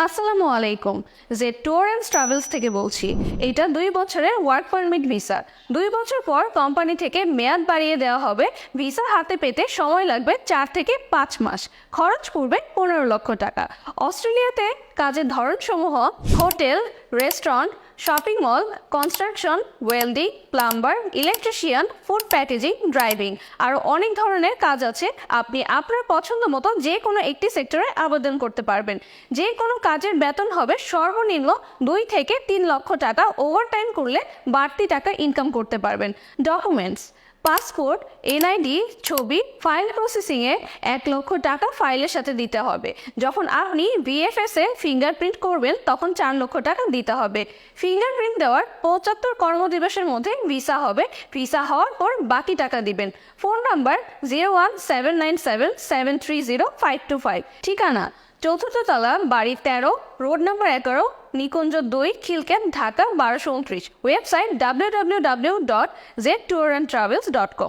আসসালামু আলাইকুম। যে ট্যুর অ্যান্ড ট্রাভেলস থেকে বলছি। এটা 2 বছরের ওয়ার্ক পারমিট ভিসা। 2 বছর পর কোম্পানি থেকে মেয়াদ বাড়িয়ে দেওয়া হবে। ভিসা হাতে পেতে সময় লাগবে 4 থেকে 5 মাস। খরচ পড়বে 15 লক্ষ টাকা। অস্ট্রেলিয়াতে কাজের ধরনসমূহ hotel, restaurant, shopping mall, construction, welding, plumber, electrician, food packaging, driving আরও অনেক ধরনের কাজ আছে। আপনি আপনার পছন্দ মতো যে কোনো একটি সেক্টরে আবেদন করতে পারবেন। যে কোনো কাজের বেতন হবে সর্বনিম্ন 2 থেকে 3 লক্ষ টাকা। ওভারটাইম করলে বাড়তি টাকা ইনকাম করতে পারবেন। ডকুমেন্টস: পাসপোর্ট, এনআইডি, ছবি, ফাইল প্রসেসিংয়ে 1 লক্ষ টাকা ফাইলের সাথে দিতে হবে। যখন আপনি বিএফএসে ফিঙ্গারপ্রিন্ট করবেন তখন 4 লক্ষ টাকা দিতে হবে। ফিঙ্গারপ্রিন্ট দেওয়ার 75 কর্মদিবসের মধ্যে ভিসা হবে। ভিসা হওয়ার পর বাকি টাকা দিবেন। Phone number 01797730525। ঠিকানা: চতুর্থ তলা, বাড়ি 13, রোড নাম্বার 11, নিকুঞ্জ 2, খিলক্যাট, ঢাকা 1229। Website www.ztourandrantravels.com।